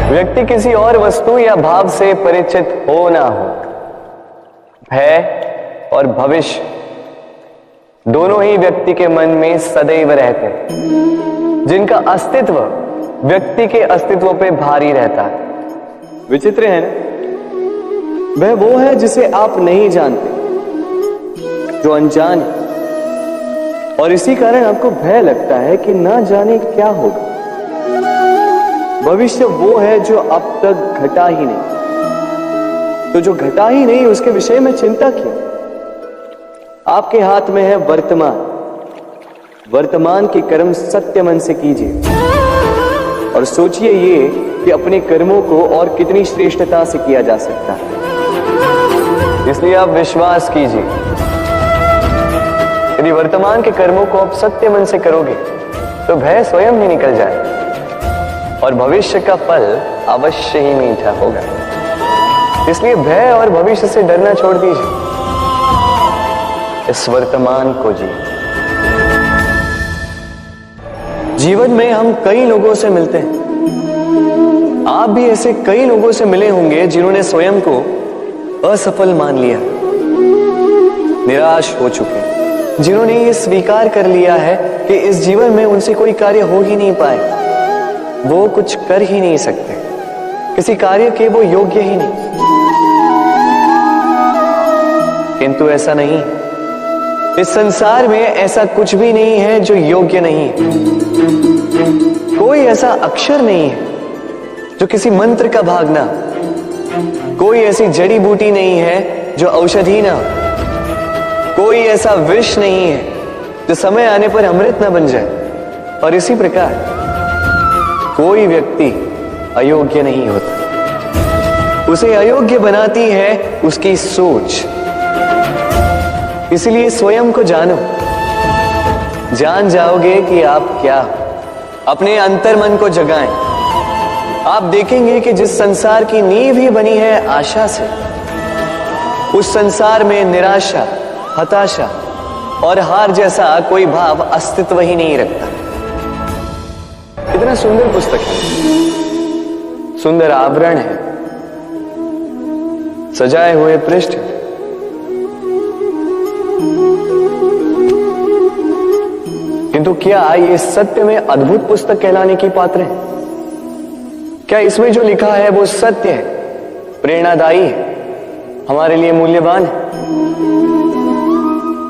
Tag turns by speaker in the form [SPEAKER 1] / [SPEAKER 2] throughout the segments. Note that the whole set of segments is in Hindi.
[SPEAKER 1] व्यक्ति किसी और वस्तु या भाव से परिचित हो ना हो, भय और भविष्य दोनों ही व्यक्ति के मन में सदैव रहते हैं, जिनका अस्तित्व व्यक्ति के अस्तित्व पे भारी रहता है। विचित्र है ना? वह वो है जिसे आप नहीं जानते, जो अनजान है, और इसी कारण आपको भय लगता है कि ना जाने क्या होगा। भविष्य वो है जो अब तक घटा ही नहीं, तो जो घटा ही नहीं उसके विषय में चिंता क्यों? आपके हाथ में है वर्तमान। वर्तमान के कर्म सत्य मन से कीजिए और सोचिए ये कि अपने कर्मों को और कितनी श्रेष्ठता से किया जा सकता है। इसलिए आप विश्वास कीजिए, यदि वर्तमान के कर्मों को आप सत्य मन से करोगे तो भय स्वयं ही निकल जाए और भविष्य का फल अवश्य ही मीठा होगा। इसलिए भय और भविष्य से डरना छोड़ दीजिए, इस वर्तमान को जी। जीवन में हम कई लोगों से मिलते हैं। आप भी ऐसे कई लोगों से मिले होंगे जिन्होंने स्वयं को असफल मान लिया, निराश हो चुके, जिन्होंने ये स्वीकार कर लिया है कि इस जीवन में उनसे कोई कार्य हो ही नहीं पाए, वो कुछ कर ही नहीं सकते, किसी कार्य के वो योग्य ही नहीं। किंतु ऐसा नहीं, इस संसार में ऐसा कुछ भी नहीं है जो योग्य नहीं है। कोई ऐसा अक्षर नहीं है जो किसी मंत्र का भाग ना, कोई ऐसी जड़ी बूटी नहीं है जो औषधि ना, कोई ऐसा विष नहीं है जो समय आने पर अमृत ना बन जाए। और इसी प्रकार कोई व्यक्ति अयोग्य नहीं होता, उसे अयोग्य बनाती है उसकी सोच। इसलिए स्वयं को जानो, जान जाओगे कि आप क्या, अपने अंतर मन को जगाएं। आप देखेंगे कि जिस संसार की नींव ही बनी है आशा से, उस संसार में निराशा, हताशा और हार जैसा कोई भाव अस्तित्व ही नहीं रखता। कितना सुंदर पुस्तक है, सुंदर आवरण है, सजाए हुए पृष्ठ, किंतु क्या ये सत्य में अद्भुत पुस्तक कहलाने की पात्र है? क्या इसमें जो लिखा है वो सत्य है, प्रेरणादायी है, हमारे लिए मूल्यवान है?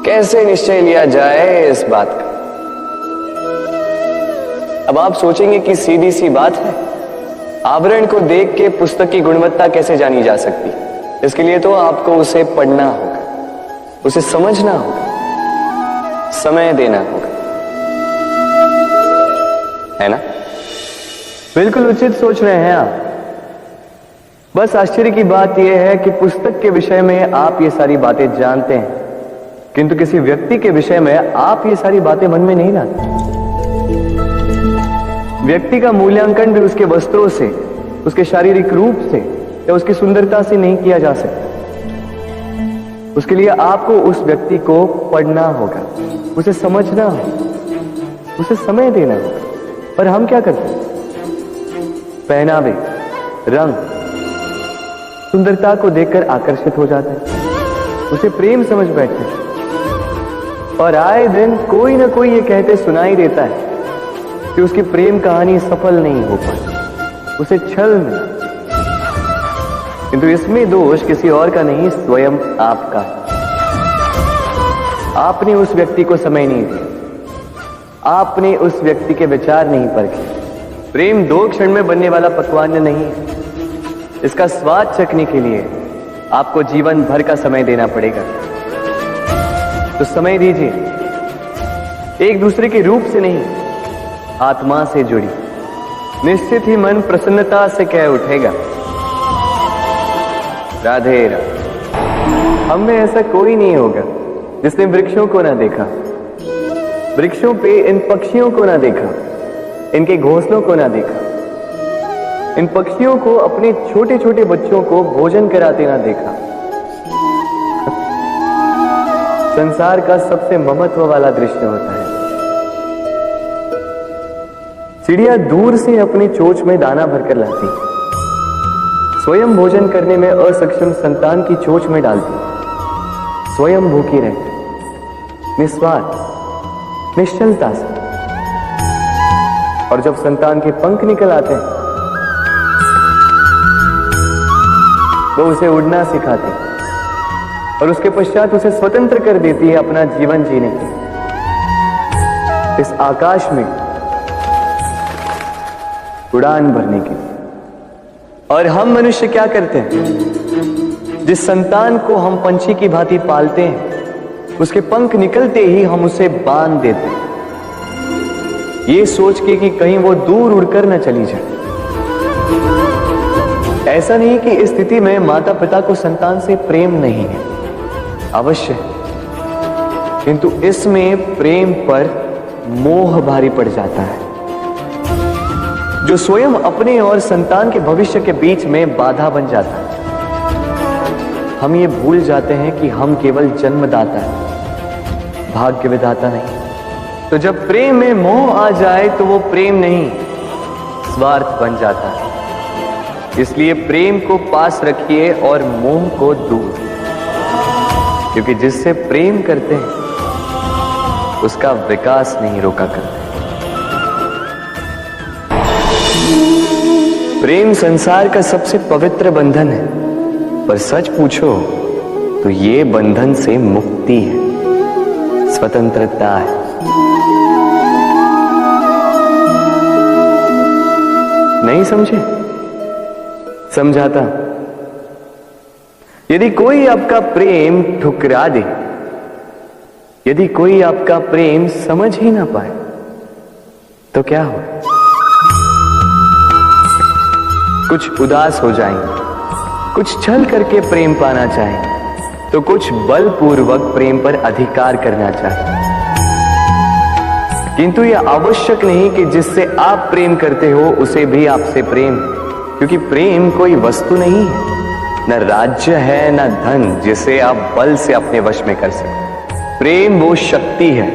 [SPEAKER 1] कैसे निश्चय लिया जाए इस बात का? अब आप सोचेंगे कि सीधी सी बात है, आवरण को देख के पुस्तक की गुणवत्ता कैसे जानी जा सकती? इसके लिए तो आपको उसे पढ़ना होगा, उसे समझना होगा, समय देना होगा, है ना? बिल्कुल उचित सोच रहे हैं आप। बस आश्चर्य की बात यह है कि पुस्तक के विषय में आप ये सारी बातें जानते हैं, किंतु किसी व्यक्ति के विषय में आप ये सारी बातें मन में नहीं लाते। व्यक्ति का मूल्यांकन भी उसके वस्त्रों से, उसके शारीरिक रूप से या उसकी सुंदरता से नहीं किया जा सकता। उसके लिए आपको उस व्यक्ति को पढ़ना होगा, उसे समझना होगा, उसे समय देना होगा। पर हम क्या करते हैं? पहनावे, रंग, सुंदरता को देखकर आकर्षित हो जाते हैं, उसे प्रेम समझ बैठते हैं और आए दिन कोई ना कोई ये कहते सुनाई देता है कि उसकी प्रेम कहानी सफल नहीं हो पाई, उसे छल मिला। किंतु इसमें दोष किसी और का नहीं, स्वयं आपका। आपने उस व्यक्ति को समय नहीं दिया, आपने उस व्यक्ति के विचार नहीं परखे। प्रेम 2 क्षण में बनने वाला पकवान नहीं है, इसका स्वाद चखने के लिए आपको जीवन भर का समय देना पड़ेगा। तो समय दीजिए, एक दूसरे के रूप से नहीं, आत्मा से जुड़ी, निश्चित ही मन प्रसन्नता से कह उठेगा, राधे राधे। हम में ऐसा कोई नहीं होगा जिसने वृक्षों को ना देखा, वृक्षों पे इन पक्षियों को ना देखा, इनके घोंसलों को ना देखा, इन पक्षियों को अपने छोटे छोटे बच्चों को भोजन कराते ना देखा। संसार का सबसे महत्व वाला दृश्य होता है। चिड़िया दूर से अपने चोंच में दाना भरकर लाती, स्वयं भोजन करने में असक्षम संतान की चोंच में डालती, स्वयं भूखी रहती, निस्वार्थ निश्चलता से। और जब संतान के पंख निकल आते हैं, वो उसे उड़ना सिखाती और उसके पश्चात उसे स्वतंत्र कर देती है अपना जीवन जीने के, इस आकाश में उड़ान भरने के। और हम मनुष्य क्या करते हैं? जिस संतान को हम पंछी की भांति पालते हैं, उसके पंख निकलते ही हम उसे बांध देते हैं, ये सोच के कि कहीं वो दूर उड़कर न चली जाए। ऐसा नहीं कि इस स्थिति में माता पिता को संतान से प्रेम नहीं है, अवश्य है, किंतु इसमें प्रेम पर मोह भारी पड़ जाता है, जो स्वयं अपने और संतान के भविष्य के बीच में बाधा बन जाता है। हम ये भूल जाते हैं कि हम केवल जन्मदाता हैं, भाग्य विधाता नहीं। तो जब प्रेम में मोह आ जाए तो वो प्रेम नहीं, स्वार्थ बन जाता है। इसलिए प्रेम को पास रखिए और मोह को दूर, क्योंकि जिससे प्रेम करते हैं उसका विकास नहीं रोका करते। प्रेम संसार का सबसे पवित्र बंधन है, पर सच पूछो तो ये बंधन से मुक्ति है, स्वतंत्रता है। नहीं समझे? समझाता। यदि कोई आपका प्रेम ठुकरा दे, यदि कोई आपका प्रेम समझ ही ना पाए, तो क्या हो? कुछ उदास हो जाएंगे, कुछ छल करके प्रेम पाना चाहेंगे, तो कुछ बलपूर्वक प्रेम पर अधिकार करना चाहेंगे। किंतु यह आवश्यक नहीं कि जिससे आप प्रेम करते हो उसे भी आपसे प्रेम, क्योंकि प्रेम कोई वस्तु नहीं है, न राज्य है न धन जिसे आप बल से अपने वश में कर सकते। प्रेम वो शक्ति है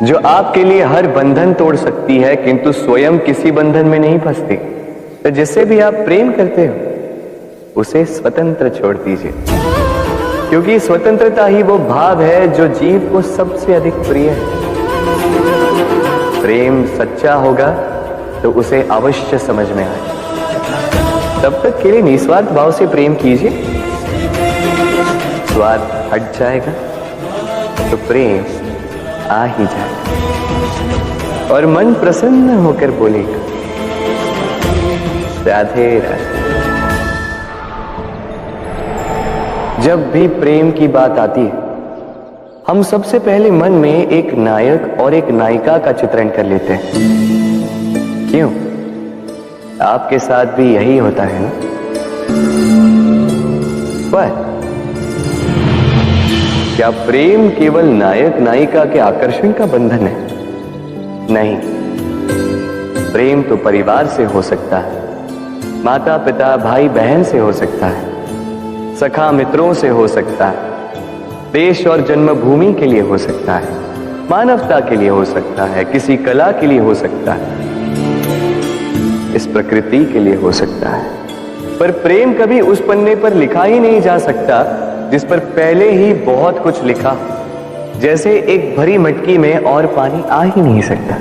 [SPEAKER 1] जो आपके लिए हर बंधन तोड़ सकती है, किंतु स्वयं किसी बंधन में नहीं फंसती। तो जिससे भी आप प्रेम करते हो उसे स्वतंत्र छोड़ दीजिए, क्योंकि स्वतंत्रता ही वो भाव है जो जीव को सबसे अधिक प्रिय है। प्रेम सच्चा होगा तो उसे अवश्य समझ में आए। तब तक के लिए निस्वार्थ भाव से प्रेम कीजिए, स्वार्थ हट जाएगा तो प्रेम आ ही जाएगा और मन प्रसन्न होकर बोलेगा, राधे राधे। जब भी प्रेम की बात आती है, हम सबसे पहले मन में एक नायक और एक नायिका का चित्रण कर लेते हैं। क्यों? आपके साथ भी यही होता है ना? पर क्या प्रेम केवल नायक नायिका के आकर्षण का बंधन है? नहीं, प्रेम तो परिवार से हो सकता है, माता पिता भाई बहन से हो सकता है, सखा मित्रों से हो सकता है, देश और जन्मभूमि के लिए हो सकता है, मानवता के लिए हो सकता है, किसी कला के लिए हो सकता है, इस प्रकृति के लिए हो सकता है। पर प्रेम कभी उस पन्ने पर लिखा ही नहीं जा सकता जिस पर पहले ही बहुत कुछ लिखा, जैसे एक भरी मटकी में और पानी आ ही नहीं सकता।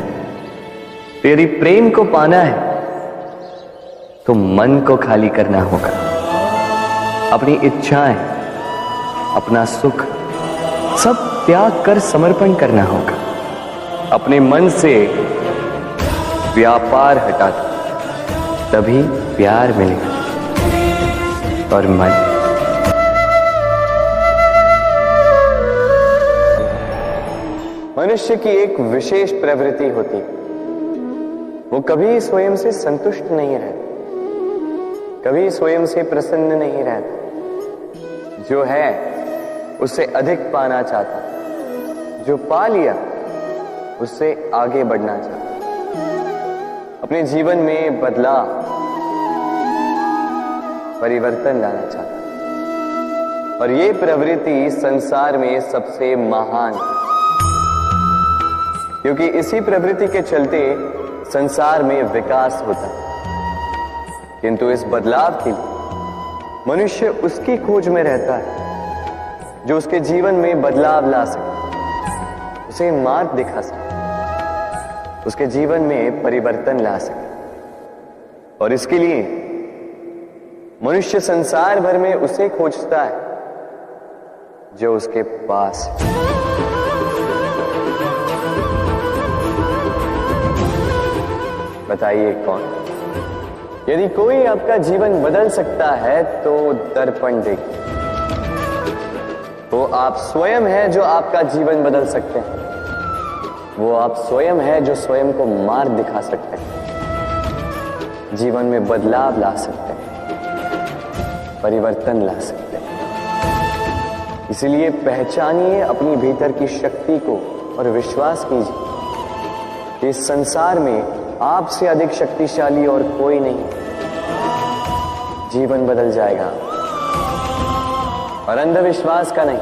[SPEAKER 1] यदि प्रेम को पाना है तो मन को खाली करना होगा, अपनी इच्छाएं, अपना सुख सब त्याग कर समर्पण करना होगा। अपने मन से व्यापार हटा दो, तभी प्यार मिलेगा। और मन मनुष्य की एक विशेष प्रवृत्ति होती है, वो कभी स्वयं से संतुष्ट नहीं रहता, कभी स्वयं से प्रसन्न नहीं रहता। जो है उससे अधिक पाना चाहता, जो पा लिया उससे आगे बढ़ना चाहता, अपने जीवन में बदलाव परिवर्तन लाना चाहता। और ये प्रवृत्ति संसार में सबसे महान है, क्योंकि इसी प्रवृत्ति के चलते संसार में विकास होता है। किंतु इस बदलाव के लिए मनुष्य उसकी खोज में रहता है जो उसके जीवन में बदलाव ला सके, उसे मार्ग दिखा सके, उसके जीवन में परिवर्तन ला सके। और इसके लिए मनुष्य संसार भर में उसे खोजता है जो उसके पास है। बताइए कौन? यदि कोई आपका जीवन बदल सकता है तो दर्पण देखिए। वो आप स्वयं हैं जो आपका जीवन बदल सकते हैं। वो आप स्वयं हैं जो स्वयं को मार्ग दिखा सकते हैं, जीवन में बदलाव ला सकते हैं, परिवर्तन ला सकते हैं। इसलिए पहचानिए अपनी भीतर की शक्ति को और विश्वास कीजिए कि इस संसार में आपसे अधिक शक्तिशाली और कोई नहीं। जीवन बदल जाएगा, और अंधविश्वास का नहीं,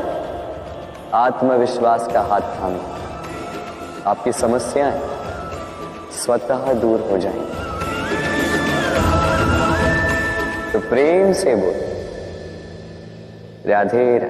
[SPEAKER 1] आत्मविश्वास का हाथ थामिए। आपकी समस्याएं स्वतः दूर हो जाएंगी। तो प्रेम से बोल, राधे राधे।